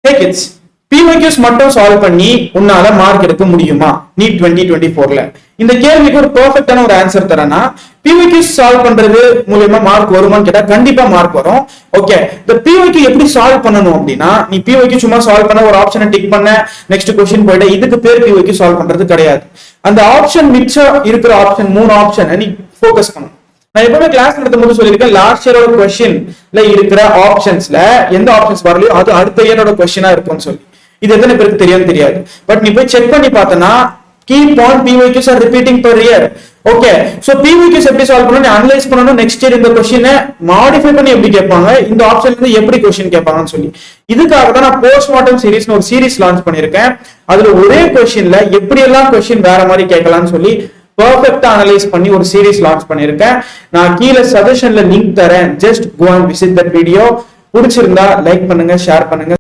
Hey kids, PYQs மட்டும் solve பண்ணி உன்னால மார்க் எடுக்க முடியுமா நீட் 2024ல? இந்த கேள்விக்கு ஒரு பெர்ஃபெக்ட்டான ஒரு ஆன்சர் தரேன்னா, PYQs சால்வ் பண்றது மூலமா மார்க் வருமான்னு கேட்டா கண்டிப்பா மார்க் வரும். ஓகே, இந்த PYQ எப்படி சால்வ் பண்ணணும் அப்படின்னா, நீ PYQ சும்மா சால்வ் பண்ண ஒரு ஆப்ஷனை டிக் பண்ண நெக்ஸ்ட் क्वेश्चन போயிட்டு இதுக்கு பேர் PYQ சால்வ் பண்றது கிடையாது. அந்த ஆப்ஷன் மிச்சம் இருக்கிற ஆப்ஷன் 3 ஆப்ஷனை நீ ஃபோக்கஸ் பண்ணணும். நான் எப்பவுமே கிளாஸ் நடத்தும் போது சொல்லியிருக்கேன், லாஸ்ட் இயரோட கொஸ்டின்ல இருக்கிற ஆப்ஷன்ஸ்ல எந்த ஆப்ஷன்ஸ் வரலையோ அது அடுத்த இயரோட கொஸ்டினா இருக்கும்னு சொல்லி. இது எத்தனை பேருக்கு தெரியாது. பட் நீ போய் செக் பண்ணி பார்த்தனா keep on PYQs are repeating per year. Okay, so PYQs எப்படி சால்வ் பண்ணனும், அனலைஸ் பண்ணனும், நெக்ஸ்ட் இயர் இந்த क्वेश्चனை மாடிஃபை பண்ணி எப்படி கேட்பாங்க, இந்த ஆப்ஷன்ல இருந்து எப்படி क्वेश्चन கேட்பாங்கன்னு சொல்லி. இதுக்காக தான் நான் போஸ்ட்மார்ட்டம் சீரிஸ்னு ஒரு சீரிஸ் லான்ச் பண்ணிருக்கேன். அதுல ஒரே क्वेश्चनல எப்படி எல்லாம் क्वेश्चन வேற மாதிரி கேட்கலாம்னு சொல்லி பெர்ஃபெக்ட்டா அனலைஸ் பண்ணி ஒரு சீரிஸ் லான்ச் பண்ணிருக்கேன். நான் கீழே சஜஷன்ல லிங்க் தரேன். Just go and visit that video. பிடிச்சிருந்தா லைக் பண்ணுங்க, ஷேர் பண்ணுங்க.